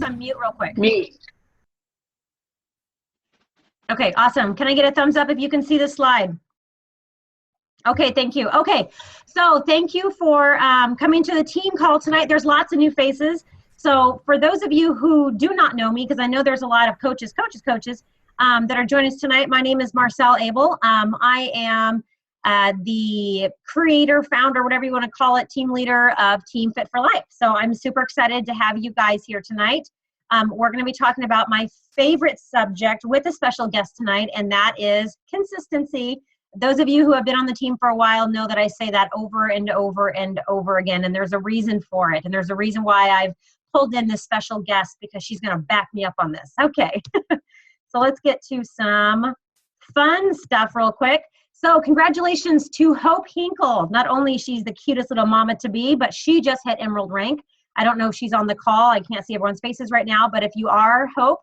On mute real quick. Me. Okay, awesome. Can I get a thumbs up if you can see the slide? Okay, thank you. Okay, so thank you for coming to the team call tonight. There's lots of new faces. So for those of you who do not know me, because I know there's a lot of coaches that are joining us tonight, my name is Marcelle Abel. I am the creator, founder, whatever you want to call it, team leader of Team Fit for Life. So I'm super excited to have you guys here tonight. We're going to be talking about my favorite subject with a special guest tonight, and that is consistency. Those of you who have been on the team for a while know that I say that over and over and over again, and there's a reason for it. And there's a reason why I've pulled in this special guest, because she's going to back me up on this. Okay, so let's get to some fun stuff real quick. So congratulations to Hope Hinkle. Not only she's the cutest little mama to be, but she just hit Emerald rank. I don't know if she's on the call. I can't see everyone's faces right now, but if you are, Hope,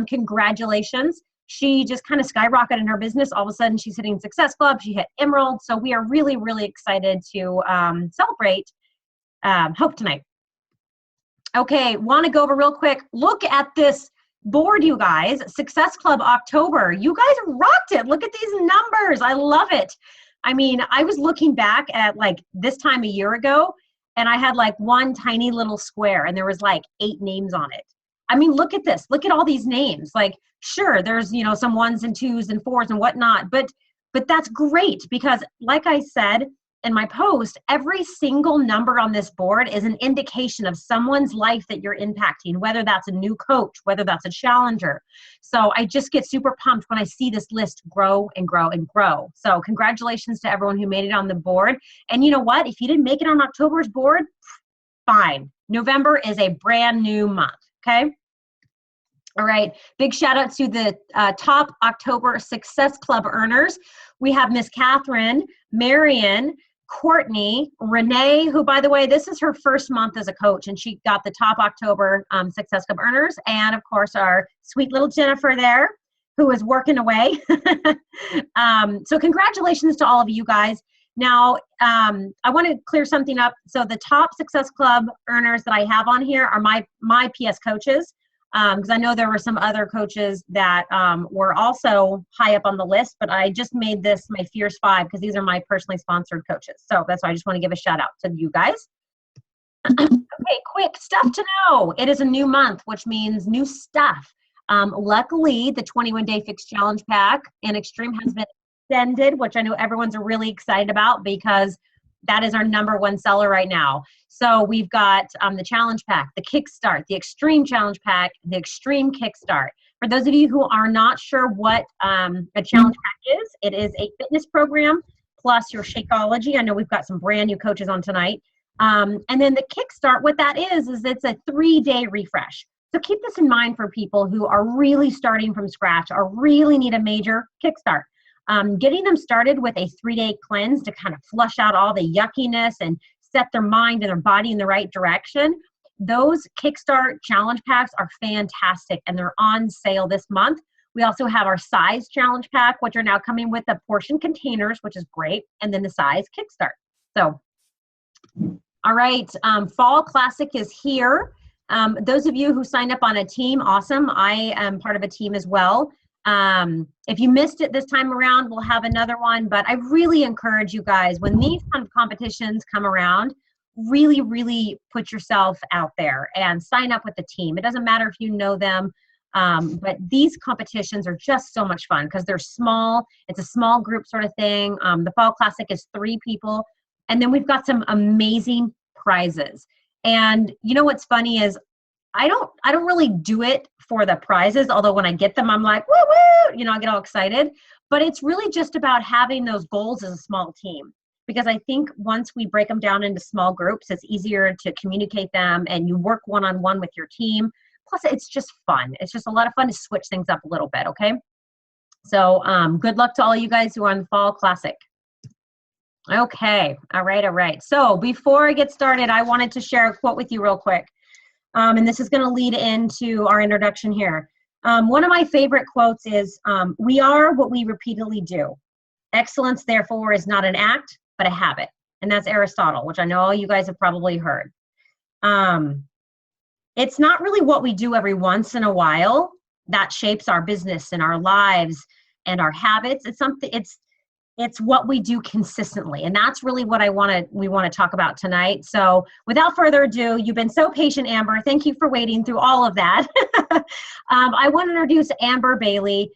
congratulations. She just kind of skyrocketed in her business. All of a sudden, she's hitting Success Club. She hit Emerald. So we are really, really excited to celebrate Hope tonight. Okay, want to go over real quick. Look at this board, you guys. Success Club October. You guys rocked it. Look at these numbers. I love it. I mean, I was looking back at like this time a year ago, and I had like one tiny little square, and there was like 8 names on it. I mean, look at this. Look at all these names. Like, sure, there's, you know, some 1s and 2s and 4s and whatnot, but that's great, because like I said in my post, every single number on this board is an indication of someone's life that you're impacting, whether that's a new coach, whether that's a challenger. So I just get super pumped when I see this list grow and grow and grow. So congratulations to everyone who made it on the board. And you know what? If you didn't make it on October's board, fine. November is a brand new month. Okay. All right. Big shout out to the top October Success Club earners. We have Miss Catherine, Marion, Courtney, Renee, who, by the way, this is her first month as a coach, and she got the top October Success Club earners. And of course, our sweet little Jennifer there, who is working away. So congratulations to all of you guys. Now, I want to clear something up. So the top Success Club earners that I have on here are my PS coaches, because I know there were some other coaches that were also high up on the list, but I just made this my Fierce 5 because these are my personally sponsored coaches. So that's why I just want to give a shout out to you guys. Okay, quick stuff to know. It is a new month, which means new stuff. Luckily, the 21-day fixed challenge pack in Extreme has been extended, which I know everyone's really excited about, because that is our #1 seller right now. So we've got the challenge pack, the kickstart, the extreme challenge pack, the extreme kickstart. For those of you who are not sure what a challenge pack is, it is a fitness program plus your Shakeology. I know we've got some brand new coaches on tonight. And then the kickstart, what that is it's a 3-day refresh. So keep this in mind for people who are really starting from scratch or really need a major kickstart. Getting them started with a 3-day cleanse to kind of flush out all the yuckiness and set their mind and their body in the right direction. Those Kickstart challenge packs are fantastic, and they're on sale this month. We also have our size challenge pack, which are now coming with the portion containers, which is great, and then the size Kickstart. So, all right, Fall Classic is here. Those of you who signed up on a team, awesome. I am part of a team as well. If you missed it this time around, we'll have another one, but I really encourage you guys, when these kind of competitions come around, really, really put yourself out there and sign up with the team. It doesn't matter if you know them, but these competitions are just so much fun because they're small. It's a small group sort of thing. The Fall Classic is 3 people, and then we've got some amazing prizes. And you know what's funny is I don't really do it for the prizes, although when I get them, I'm like, woo, woo, you know, I get all excited. But it's really just about having those goals as a small team. Because I think once we break them down into small groups, it's easier to communicate them, and you work one-on-one with your team. Plus, it's just fun. It's just a lot of fun to switch things up a little bit, okay? So good luck to all you guys who are on the Fall Classic. Okay, all right. So before I get started, I wanted to share a quote with you real quick. And this is going to lead into our introduction here. One of my favorite quotes is, we are what we repeatedly do. Excellence, therefore, is not an act, but a habit. And that's Aristotle, which I know all you guys have probably heard. it's not really what we do every once in a while that shapes our business and our lives and our habits. It's what we do consistently. And that's really what we want to talk about tonight. So without further ado, you've been so patient, Amber. Thank you for waiting through all of that. I want to introduce Amber Bailey.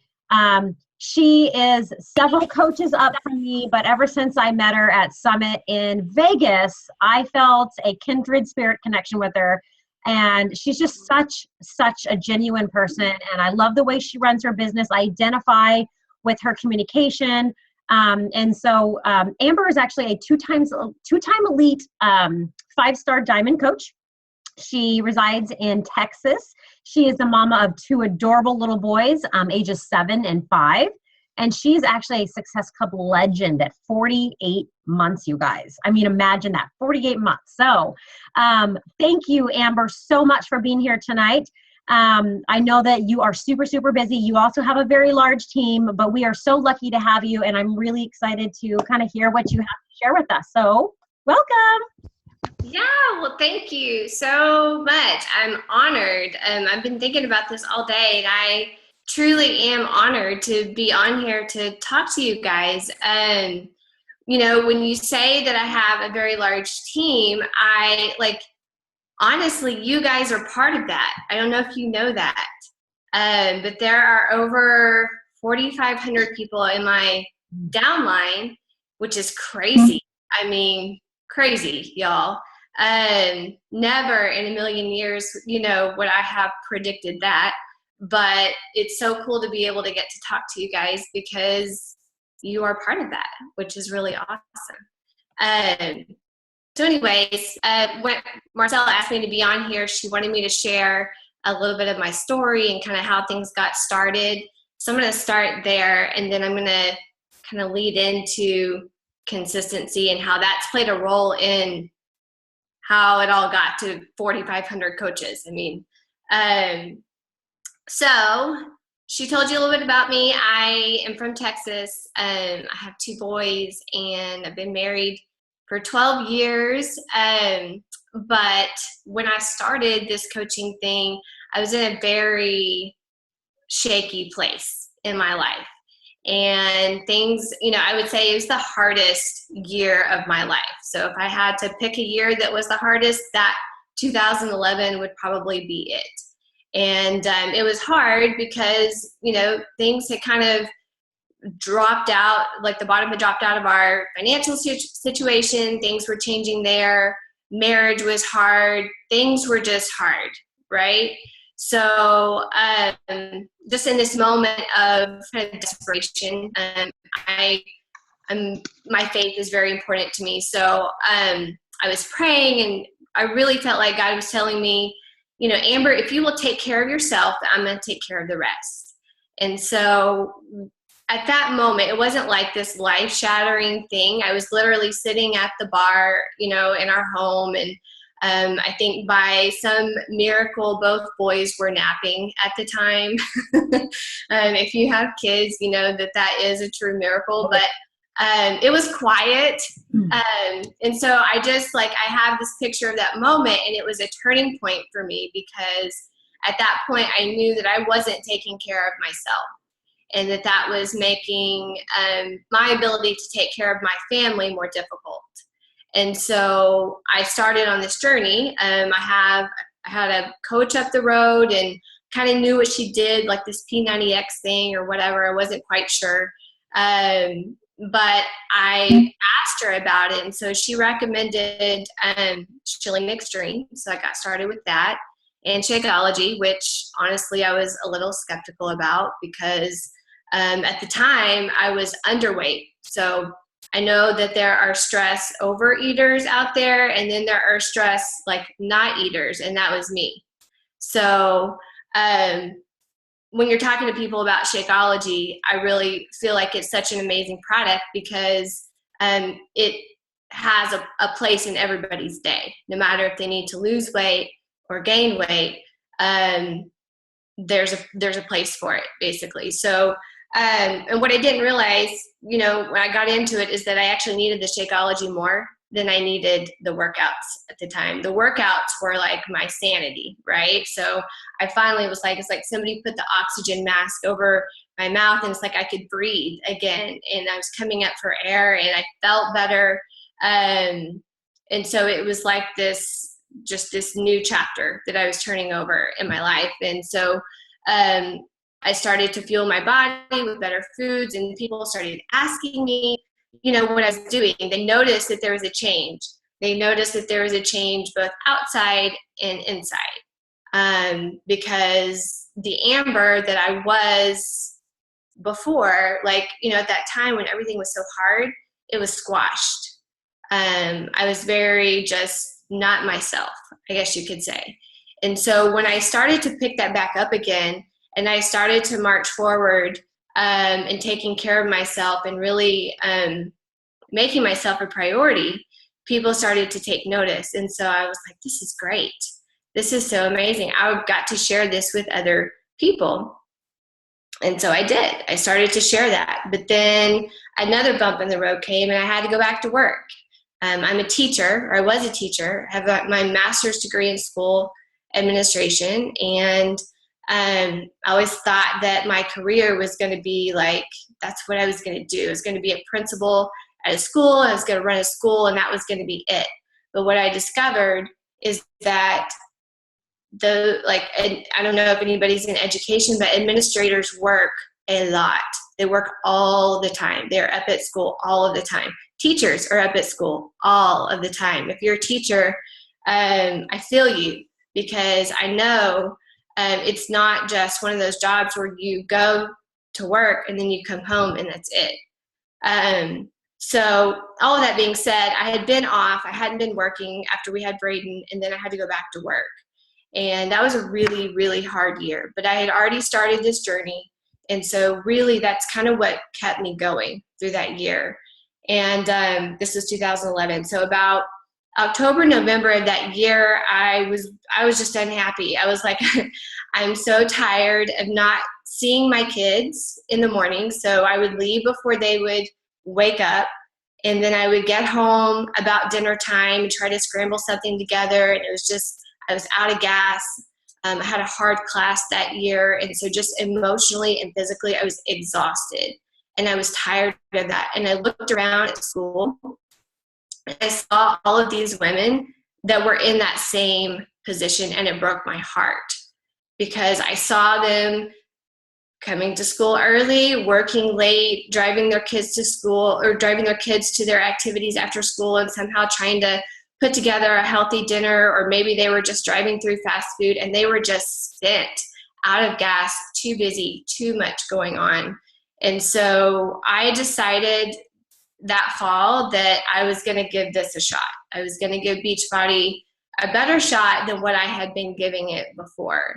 She is several coaches up from me, but ever since I met her at Summit in Vegas, I felt a kindred spirit connection with her. And she's just such a genuine person. And I love the way she runs her business. I identify with her communication. And so Amber is actually a two-time elite 5-star diamond coach. She resides in Texas. She is the mama of 2 adorable little boys, ages 7 and 5. And she's actually a Success Club legend at 48 months, you guys. I mean, imagine that, 48 months. So thank you, Amber, so much for being here tonight. I know that you are super busy. You also have a very large team, but we are so lucky to have you. And I'm really excited to kind of hear what you have to share with us. So welcome. Yeah, well, thank you so much. I'm honored. I've been thinking about this all day, and I truly am honored to be on here to talk to you guys. You know, when you say that I have a very large team, honestly, you guys are part of that. I don't know if you know that, but there are over 4,500 people in my downline, which is crazy. I mean, crazy, y'all. Never in a million years, would I have predicted that. But it's so cool to be able to get to talk to you guys because you are part of that, which is really awesome. So anyways, when Marcelle asked me to be on here, she wanted me to share a little bit of my story and kind of how things got started. So I'm going to start there, and then I'm going to kind of lead into consistency and how that's played a role in how it all got to 4,500 coaches. I mean, so she told you a little bit about me. I am from Texas. I have 2 boys, and I've been married for 12 years. But when I started this coaching thing, I was in a very shaky place in my life. And things, I would say it was the hardest year of my life. So if I had to pick a year that was the hardest, that 2011 would probably be it. And it was hard because, things had kind of dropped out, like the bottom had dropped out of our financial situation. Things were changing there. Marriage was hard. Things were just hard, right? So just in this moment of kind of desperation, my faith is very important to me. So I was praying, and I really felt like God was telling me, Amber, if you will take care of yourself, I'm going to take care of the rest. And so at that moment, it wasn't like this life-shattering thing. I was literally sitting at the bar, in our home, and I think by some miracle, both boys were napping at the time. If you have kids, you know that is a true miracle, but it was quiet. And so I have this picture of that moment, and it was a turning point for me because at that point I knew that I wasn't taking care of myself, and that was making my ability to take care of my family more difficult. And so I started on this journey. I had a coach up the road and kind of knew what she did, like this P90X thing or whatever. I wasn't quite sure. But I asked her about it. And so she recommended Schilling Extreme. So I got started with that, and Shakeology, which honestly I was a little skeptical about because at the time I was underweight. So I know that there are stress overeaters out there, and then there are stress not eaters, and that was me. So when you're talking to people about Shakeology, I really feel like it's such an amazing product because it has a place in everybody's day. No matter if they need to lose weight or gain weight, there's a place for it, basically. So and what I didn't realize, when I got into it, is that I actually needed the Shakeology more than I needed the workouts at the time. The workouts were like my sanity, right? So I finally was like, it's like somebody put the oxygen mask over my mouth, and it's like I could breathe again, and I was coming up for air, and I felt better. And so it was like this new chapter that I was turning over in my life. And so I started to fuel my body with better foods, and people started asking me, what I was doing. They noticed that there was a change. They noticed that there was a change both outside and inside. Because the Amber that I was before, at that time when everything was so hard, it was squashed. I was very just not myself, I guess you could say. And so when I started to pick that back up again, and I started to march forward and taking care of myself and really making myself a priority, people started to take notice. And so I was like, this is great. This is so amazing. I got to share this with other people. And so I did. I started to share that. But then another bump in the road came, and I had to go back to work. I'm a teacher, or I was a teacher. I have got my master's degree in school administration. And I always thought that my career was going to be that's what I was going to do. I was going to be a principal at a school. I was going to run a school, and that was going to be it. But what I discovered is that and I don't know if anybody's in education, but administrators work a lot. They work all the time. They're up at school all of the time. Teachers are up at school all of the time. If you're a teacher, I feel you, because I know it's not just one of those jobs where you go to work and then you come home and that's it. So all of that being said, I had been off. I hadn't been working after we had Braden, and then I had to go back to work. And that was a really, really hard year. But I had already started this journey. And so really that's kind of what kept me going through that year. And this was 2011. So about October, November of that year, I was just unhappy. I was like, I'm so tired of not seeing my kids in the morning. So I would leave before they would wake up, and then I would get home about dinner time and try to scramble something together. And it was just, I was out of gas. I had a hard class that year. And so just emotionally and physically, I was exhausted, and I was tired of that. And I looked around at school, and I saw all of these women that were in that same position, and it broke my heart, because I saw them coming to school early, working late, driving their kids to school, or driving their kids to their activities after school, and somehow trying to put together a healthy dinner, or maybe they were just driving through fast food and they were just spent, out of gas, too busy, too much going on. And so I decided that fall that I was going to give this a shot. I was going to give Beachbody a better shot than what I had been giving it before,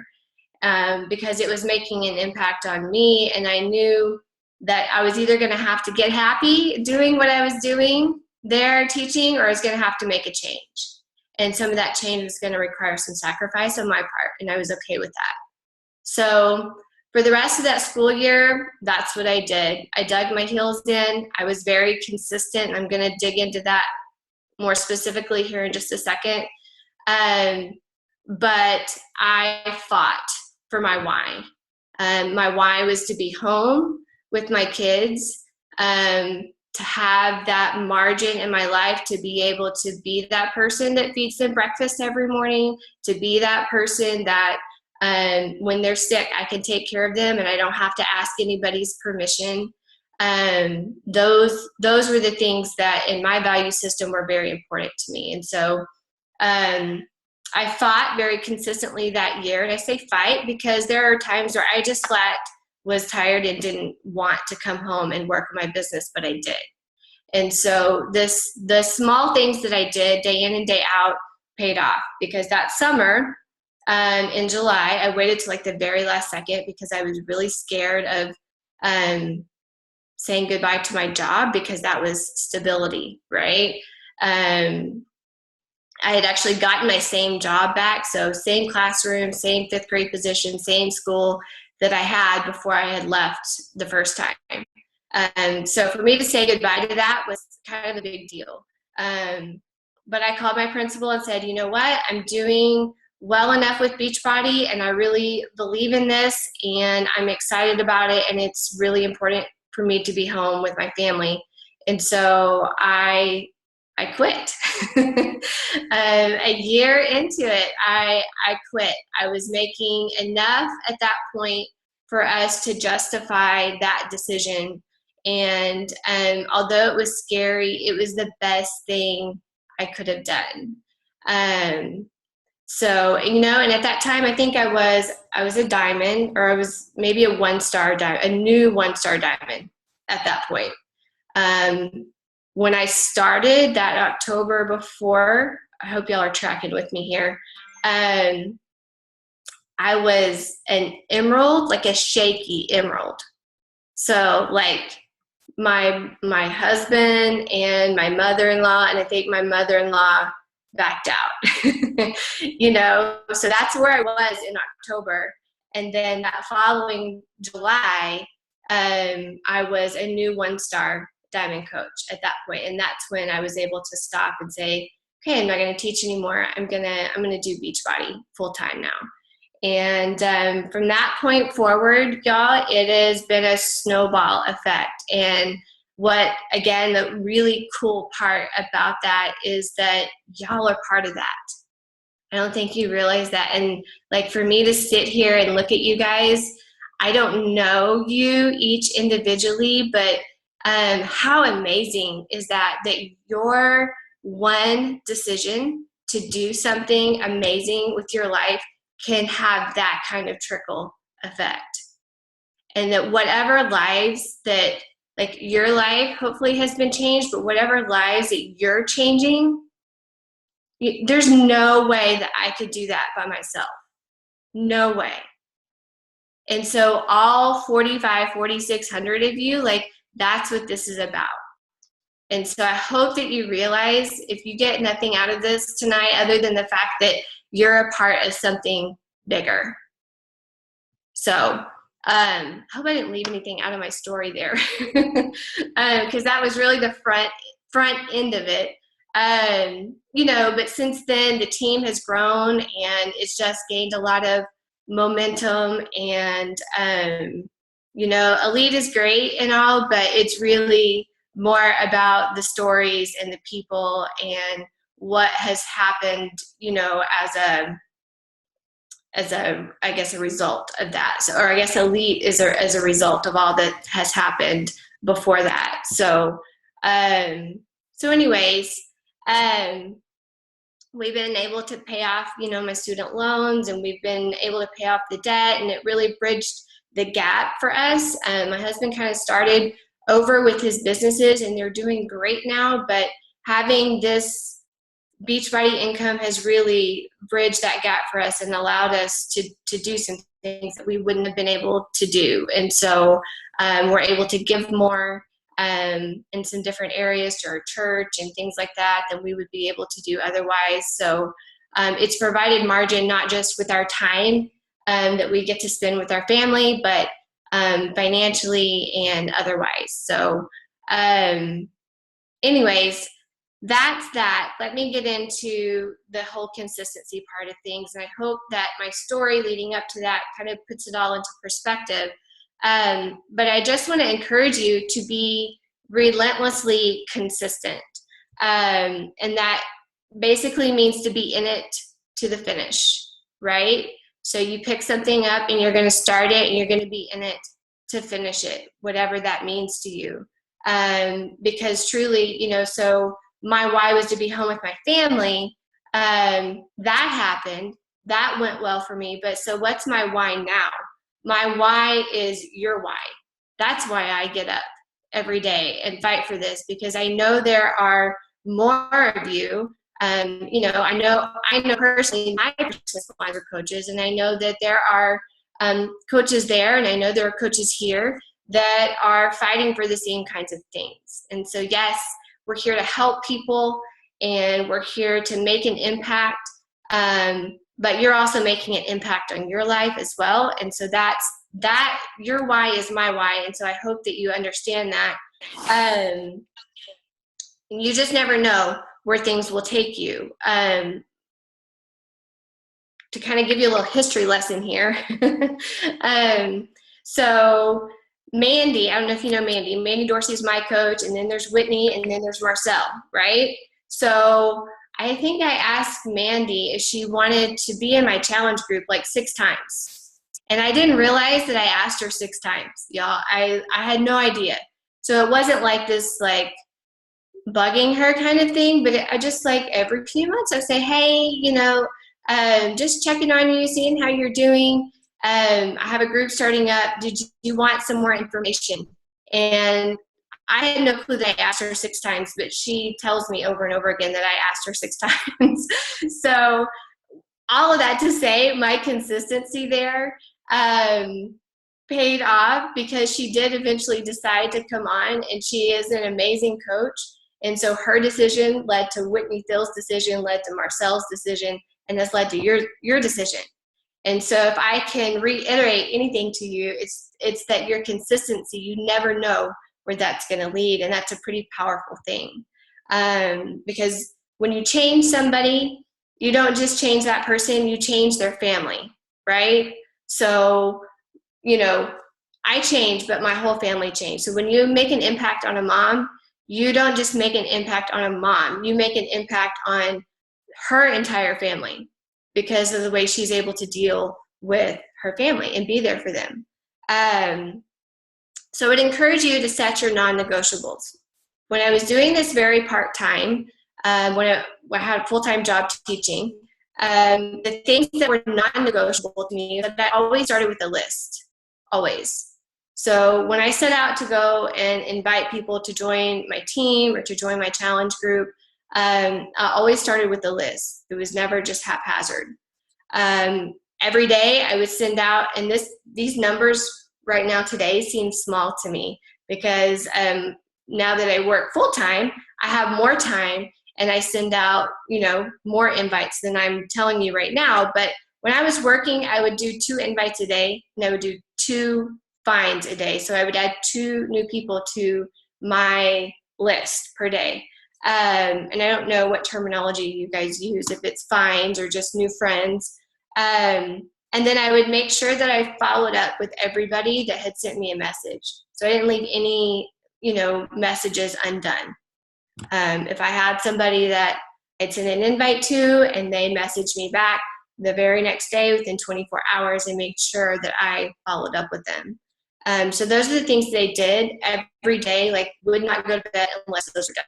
because it was making an impact on me. And I knew that I was either going to have to get happy doing what I was doing there teaching, or I was going to have to make a change. And some of that change was going to require some sacrifice on my part, and I was okay with that. So for the rest of that school year, that's what I did. I dug my heels in. I was very consistent. I'm going to dig into that more specifically here in just a second. But I fought for my why. My why was to be home with my kids, to have that margin in my life, to be able to be that person that feeds them breakfast every morning, to be that person that when they're sick, I can take care of them and I don't have to ask anybody's permission. Those were the things that in my value system were very important to me. And so I fought very consistently that year. And I say fight because there are times where I just flat was tired and didn't want to come home and work my business, but I did. And so the small things that I did day in and day out paid off, because that summer in July, I waited till like the very last second because I was really scared of saying goodbye to my job, because that was stability, right? I had actually gotten my same job back. So same classroom, same fifth grade position, same school that I had before I had left the first time. So for me to say goodbye to that was kind of a big deal. But I called my principal and said, you know what, I'm doing well enough with Beachbody, and I really believe in this, and I'm excited about it, and it's really important for me to be home with my family. And so I quit. A year into it, I quit. I was making enough at that point for us to justify that decision. And although it was scary, it was the best thing I could have done. So, you know, and at that time, I think I was a diamond, or I was maybe a 1-star diamond, a new 1-star diamond at that point. When I started that October before, I hope y'all are tracking with me here. I was an emerald, like a shaky emerald. So like my husband and my mother-in-law, and I think my mother-in-law backed out, you know, so that's where I was in October. And then that following July, I was a new 1-star diamond coach at that point. And that's when I was able to stop and say, okay, I'm not going to teach anymore. I'm going to do Beachbody full time now. And from that point forward, y'all, it has been a snowball effect. And what, again, the really cool part about that is that y'all are part of that. I don't think you realize that. And like, for me to sit here and look at you guys, I don't know you each individually, but how amazing is that your one decision to do something amazing with your life can have that kind of trickle effect. And that whatever lives that, like, your life hopefully has been changed, but whatever lives that you're changing, there's no way that I could do that by myself. No way. And so all 4,600 of you, like, that's what this is about. And so I hope that you realize, if you get nothing out of this tonight other than the fact that you're a part of something bigger. So I hope I didn't leave anything out of my story there, because that was really the front end of it. You know, but since then the team has grown, and it's just gained a lot of momentum. And you know, Elite is great and all, but it's really more about the stories and the people and what has happened, you know, as a I guess a result of that. So, or I guess Elite is as a result of all that has happened before that. So anyways, we've been able to pay off, you know, my student loans, and we've been able to pay off the debt, and it really bridged the gap for us. My husband kind of started over with his businesses, and they're doing great now, but having this Beachbody income has really bridged that gap for us and allowed us to do some things that we wouldn't have been able to do. And so we're able to give more in some different areas to our church and things like that than we would be able to do otherwise. So it's provided margin, not just with our time that we get to spend with our family, but financially and otherwise. So anyways, that's that. Let me get into the whole consistency part of things. And I hope that my story leading up to that kind of puts it all into perspective. But I just want to encourage you to be relentlessly consistent. And that basically means to be in it to the finish, right? So you pick something up and you're going to start it, and you're going to be in it to finish it, whatever that means to you. Because truly, you know, so my why was to be home with my family. That happened. That went well for me. But so what's my why now? My why is your why. That's why I get up every day and fight for this, because I know there are more of you. You know, I know personally my business lines are coaches, and I know that there are coaches there, and I know there are coaches here that are fighting for the same kinds of things. And so, yes, we're here to help people, and we're here to make an impact, but you're also making an impact on your life as well. And so that's your why is my why. And so I hope that you understand that. You just never know where things will take you. To kind of give you a little history lesson here. So Mandy, I don't know if you know Mandy. Mandy Dorsey is my coach, and then there's Whitney, and then there's Marcelle, right? So I think I asked Mandy if she wanted to be in my challenge group like 6 times. And I didn't realize that I asked her 6 times, y'all. I had no idea. So it wasn't like this like bugging her kind of thing, but I just like every few months I say, hey, just checking on you, seeing how you're doing. I have a group starting up. Did you want some more information? And I had no clue that I asked her 6 times, but she tells me over and over again that I asked her 6 times. So all of that to say, my consistency there paid off, because she did eventually decide to come on, and she is an amazing coach. And so her decision led to Whitney Phil's decision, led to Marcelle's decision, and has led to your decision. And so if I can reiterate anything to you, it's that your consistency, you never know where that's going to lead. And that's a pretty powerful thing. Because when you change somebody, you don't just change that person, you change their family, right? So, I changed, but my whole family changed. So when you make an impact on a mom, you don't just make an impact on a mom, you make an impact on her entire family, because of the way she's able to deal with her family and be there for them. So I'd encourage you to set your non-negotiables. When I was doing this very part-time, when I had a full-time job teaching, the things that were non-negotiable to me, that I always started with a list, always. So when I set out to go and invite people to join my team or to join my challenge group, I always started with a list. It was never just haphazard. Every day I would send out, and these numbers right now today seem small to me, because now that I work full-time, I have more time, and I send out, more invites than I'm telling you right now. But when I was working, I would do 2 invites a day, and I would do 2 finds a day. So I would add 2 new people to my list per day. And I don't know what terminology you guys use, if it's finds or just new friends. And then I would make sure that I followed up with everybody that had sent me a message. So I didn't leave any, messages undone. If I had somebody that I'd sent an invite to and they messaged me back the very next day within 24 hours, I made sure that I followed up with them. So those are the things they did every day, like would not go to bed unless those were done.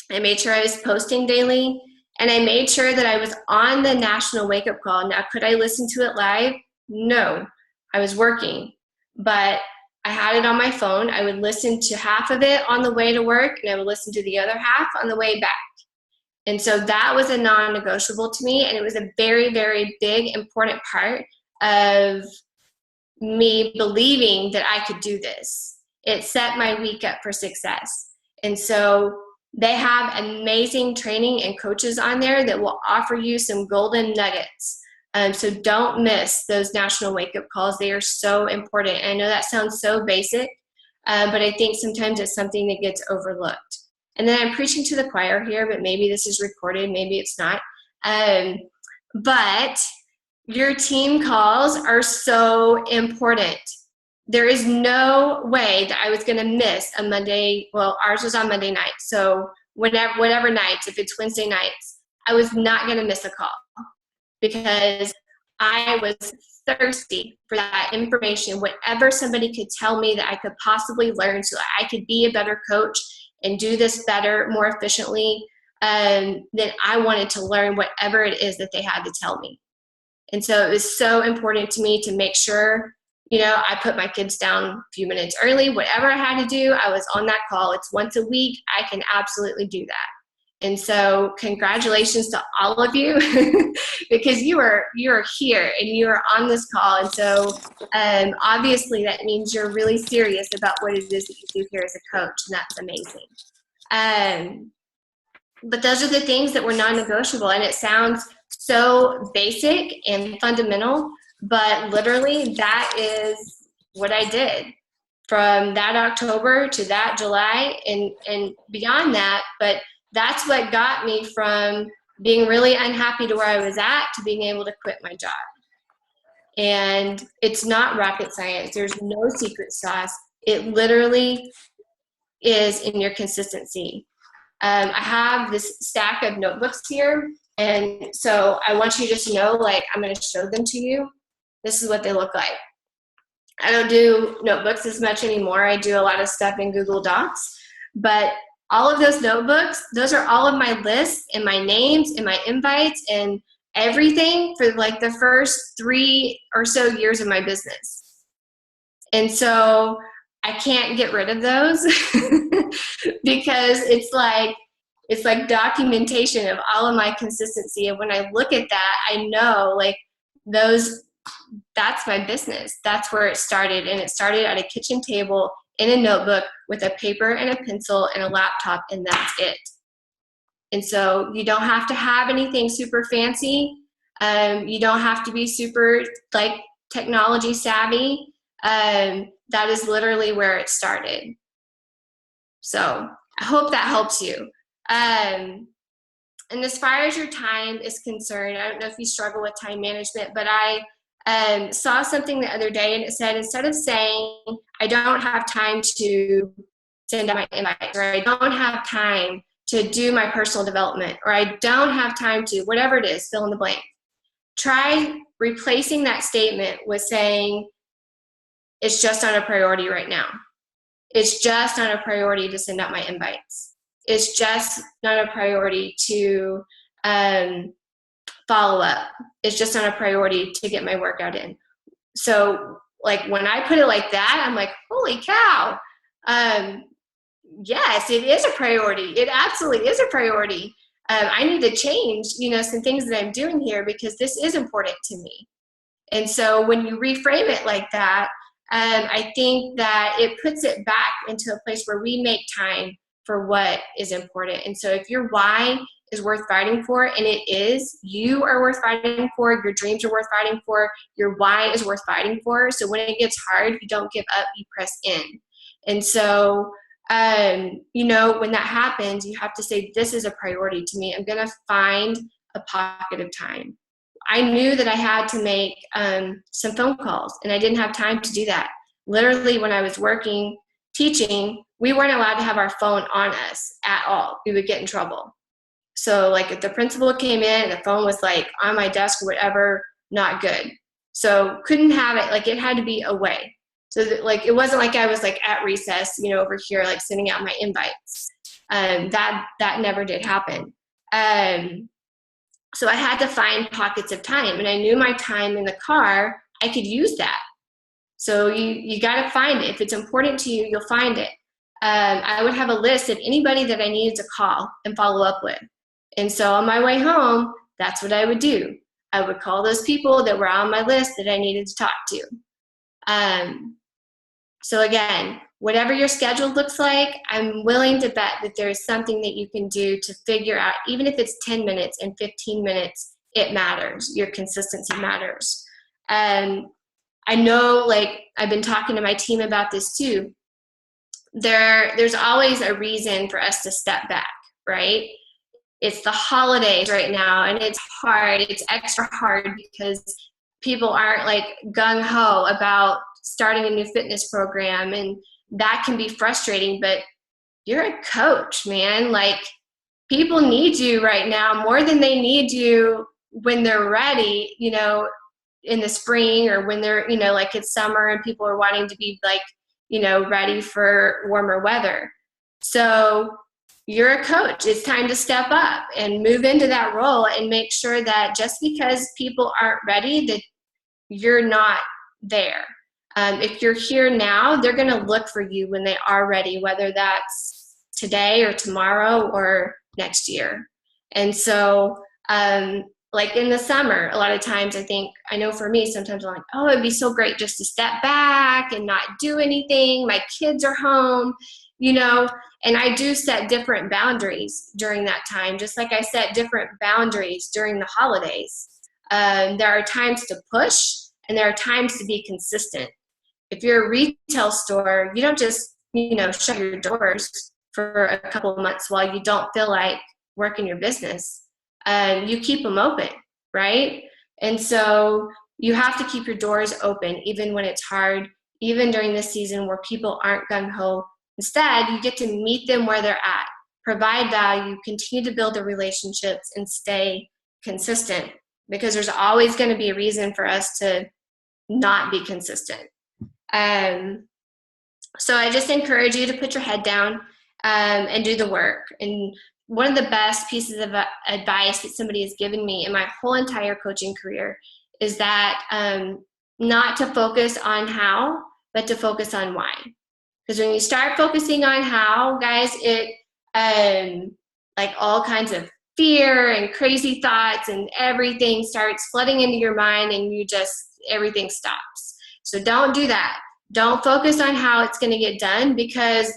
I made sure I was posting daily, and I made sure that I was on the national wake-up call. Now, could I listen to it live? No, I was working, but I had it on my phone. I would listen to half of it on the way to work, and I would listen to the other half on the way back. And so that was a non-negotiable to me, and it was a very, very big, important part of me believing that I could do this. It set my week up for success. And so they have amazing training and coaches on there that will offer you some golden nuggets. So don't miss those national wake-up calls. They are so important. And I know that sounds so basic, but I think sometimes it's something that gets overlooked. And then I'm preaching to the choir here, but maybe this is recorded, maybe it's not. But your team calls are so important. There is no way that I was going to miss a Monday. Well, ours was on Monday night. So whatever nights, if it's Wednesday nights, I was not going to miss a call, because I was thirsty for that information, whatever somebody could tell me that I could possibly learn so that I could be a better coach and do this better, more efficiently. Then I wanted to learn whatever it is that they had to tell me. And so it was so important to me to make sure, I put my kids down a few minutes early. Whatever I had to do, I was on that call. It's once a week. I can absolutely do that. And so congratulations to all of you because you are here and you are on this call. And so obviously that means you're really serious about what it is that you do here as a coach, and that's amazing. But those are the things that were non-negotiable, and it sounds so basic and fundamental, but literally that is what I did. from that October to that July and beyond that. But that's what got me from being really unhappy to where I was at to being able to quit my job. And it's not rocket science. There's no secret sauce. It literally is in your consistency. I have this stack of notebooks here. And so I want you just to know, like, I'm going to show them to you. This is what they look like. I don't do notebooks as much anymore. I do a lot of stuff in Google Docs. But all of those notebooks, those are all of my lists and my names and my invites and everything for like the first 3 or so years of my business. And so I can't get rid of those because it's like documentation of all of my consistency. And when I look at that, I know like that's my business. That's where it started. And it started at a kitchen table in a notebook with a paper and a pencil and a laptop, and that's it. And so you don't have to have anything super fancy. You don't have to be super like technology savvy. That is literally where it started. So I hope that helps you. And as far as your time is concerned, I don't know if you struggle with time management, but I saw something the other day and it said, instead of saying, I don't have time to send out my invites, or I don't have time to do my personal development, or I don't have time to, whatever it is, fill in the blank. Try replacing that statement with saying, it's just not a priority right now. It's just not a priority to send out my invites. It's just not a priority to follow up. It's just not a priority to get my workout in. So like when I put it like that, I'm like, holy cow. Yes, it is a priority. It absolutely is a priority. I need to change, some things that I'm doing here because this is important to me. And so when you reframe it like that, I think that it puts it back into a place where we make time for what is important. And so if your why is worth fighting for, and it is, you are worth fighting for, your dreams are worth fighting for, your why is worth fighting for. So when it gets hard, you don't give up, you press in. And so, when that happens, you have to say, this is a priority to me. I'm going to find a pocket of time. I knew that I had to make some phone calls, and I didn't have time to do that. Literally, when I was working, teaching, we weren't allowed to have our phone on us at all. We would get in trouble. So like if the principal came in and the phone was like on my desk or whatever, not good. So couldn't have it, like it had to be away. So that, like, it wasn't like I was like at recess, over here, like sending out my invites. That never did happen. So I had to find pockets of time, and I knew my time in the car, I could use that. So you got to find it. If it's important to you, you'll find it. I would have a list of anybody that I needed to call and follow up with. And so on my way home, that's what I would do. I would call those people that were on my list that I needed to talk to. So again, whatever your schedule looks like, I'm willing to bet that there's something that you can do to figure out, even if it's 10 minutes and 15 minutes, it matters. Your consistency matters. I know, like, I've been talking to my team about this too. There's always a reason for us to step back, right? It's the holidays right now, and it's hard. It's extra hard because people aren't like gung-ho about starting a new fitness program, and that can be frustrating, but you're a coach, man. Like, people need you right now more than they need you when they're ready, in the spring, or when they're, like it's summer and people are wanting to be like, ready for warmer weather. So you're a coach. It's time to step up and move into that role and make sure that just because people aren't ready, that you're not there. If you're here now, they're going to look for you when they are ready, whether that's today or tomorrow or next year. And so, like in the summer, a lot of times I know for me, sometimes I'm like, oh, it'd be so great just to step back and not do anything. My kids are home, and I do set different boundaries during that time, just like I set different boundaries during the holidays. There are times to push, and there are times to be consistent. If you're a retail store, you don't just, shut your doors for a couple of months while you don't feel like working your business. You keep them open, right? And so you have to keep your doors open, even when it's hard, even during this season where people aren't gung-ho. Instead, you get to meet them where they're at, provide value, continue to build the relationships, and stay consistent, because there's always going to be a reason for us to not be consistent. So I just encourage you to put your head down and do the work. And one of the best pieces of advice that somebody has given me in my whole entire coaching career is that not to focus on how, but to focus on why. Because when you start focusing on how, guys, it like all kinds of fear and crazy thoughts and everything starts flooding into your mind, and everything stops. So don't do that. Don't focus on how it's going to get done, because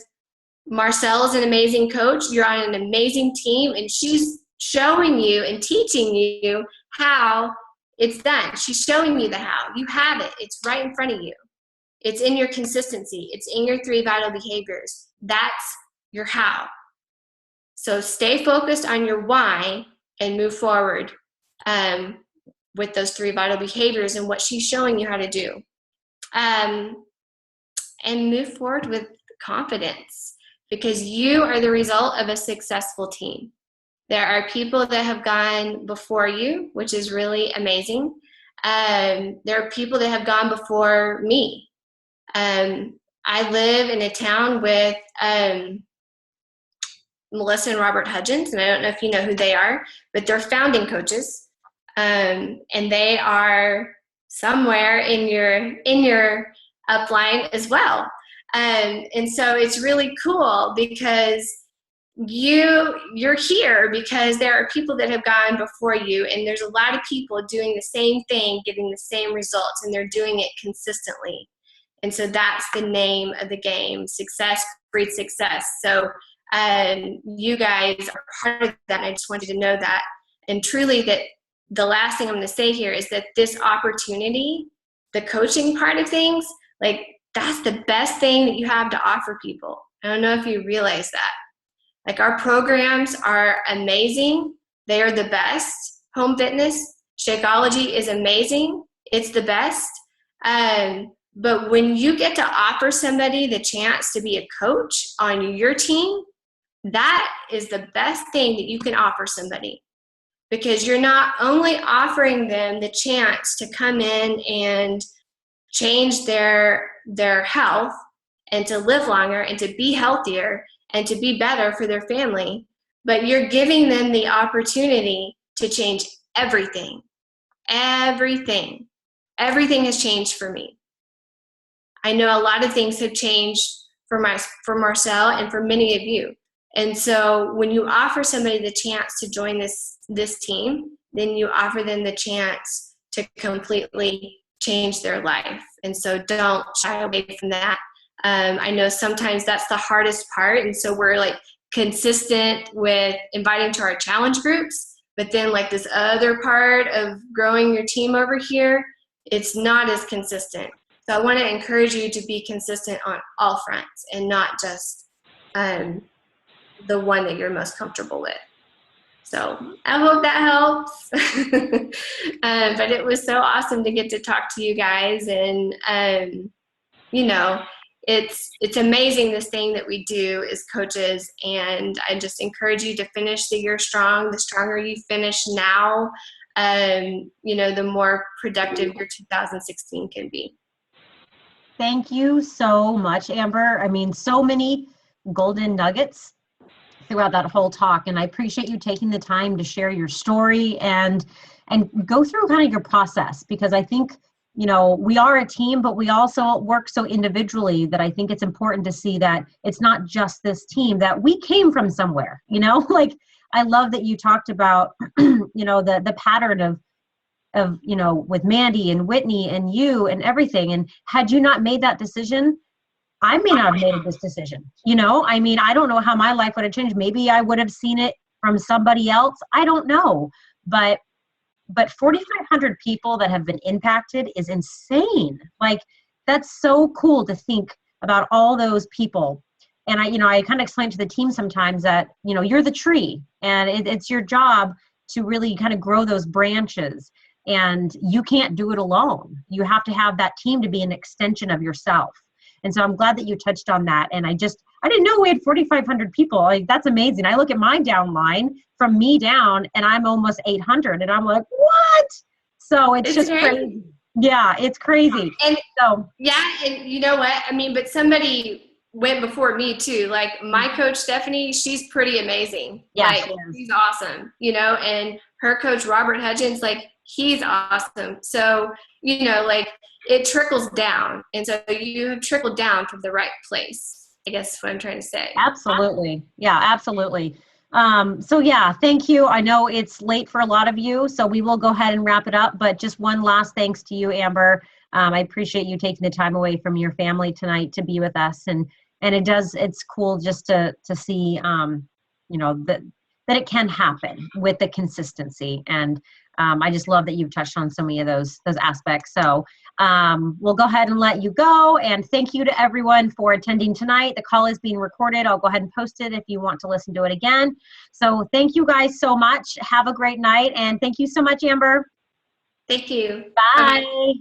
Marcelle is an amazing coach. You're on an amazing team, and she's showing you and teaching you how it's done. She's showing you the how. You have it. It's right in front of you. It's in your consistency. It's in your 3 vital behaviors. That's your how. So stay focused on your why and move forward with those 3 vital behaviors and what she's showing you how to do. And move forward with confidence, because you are the result of a successful team. There are people that have gone before you, which is really amazing. There are people that have gone before me. I live in a town with Melissa and Robert Hudgens, and I don't know if you know who they are, but they're founding coaches, and they are somewhere in your upline as well. And so it's really cool, because you're here because there are people that have gone before you, and there's a lot of people doing the same thing, getting the same results, and they're doing it consistently. And so that's the name of the game. Success breeds success. So you guys are part of that. I just want you to know that. And truly, that the last thing I'm going to say here is that this opportunity, the coaching part of things, like, that's the best thing that you have to offer people. I don't know if you realize that. Like, our programs are amazing. They are the best. Home fitness, Shakeology is amazing. It's the best. But when you get to offer somebody the chance to be a coach on your team, that is the best thing that you can offer somebody, because you're not only offering them the chance to come in and change their health and to live longer and to be healthier and to be better for their family, but you're giving them the opportunity to change everything. Everything has changed for me. I know a lot of things have changed for Marcelle and for many of you. And so when you offer somebody the chance to join this team, then you offer them the chance to completely change their life. And so don't shy away from that. I know sometimes that's the hardest part. And so we're like consistent with inviting to our challenge groups, but then like this other part of growing your team over here, it's not as consistent. So I want to encourage you to be consistent on all fronts and not just the one that you're most comfortable with. So I hope that helps. But it was so awesome to get to talk to you guys. And, you know, it's amazing, this thing that we do as coaches. And I just encourage you to finish the year strong. The stronger you finish now, you know, the more productive your 2016 can be. Thank you so much, Amber. I mean, so many golden nuggets throughout that whole talk. And I appreciate you taking the time to share your story and go through kind of your process, because I think, you know, we are a team, but we also work so individually that I think it's important to see that it's not just this team, that we came from somewhere, you know, like I love that you talked about, you know, the pattern of, you know, with Mandy and Whitney and you and everything. And had you not made that decision, I may not have made this decision. You know, I mean, I don't know how my life would have changed. Maybe I would have seen it from somebody else. I don't know. But 4,500 people that have been impacted is insane. Like, that's so cool to think about all those people. And I kind of explain to the team sometimes that, you're the tree, and it's your job to really kind of grow those branches, and you can't do it alone. You have to have that team to be an extension of yourself. And so I'm glad that you touched on that. And I didn't know we had 4,500 people. Like, that's amazing. I look at my downline from me down, and I'm almost 800, and I'm like, what? So it's just crazy. Yeah, it's crazy. And so yeah, and you know what? I mean, but somebody went before me too. Like, my coach Stephanie, she's pretty amazing. Yeah, like, she's awesome. And her coach Robert Hudgens, like, he's awesome. So like, it trickles down, and so you have trickled down from the right place, I guess is what I'm trying to say. Absolutely. Yeah, absolutely. So yeah, thank you. I know it's late for a lot of you, so we will go ahead and wrap it up, but just one last thanks to you, Amber. I appreciate you taking the time away from your family tonight to be with us. And it's cool just to see, that it can happen with the consistency. And I just love that you've touched on so many of those aspects. So we'll go ahead and let you go. And thank you to everyone for attending tonight. The call is being recorded. I'll go ahead and post it if you want to listen to it again. So thank you guys so much. Have a great night. And thank you so much, Amber. Thank you. Bye.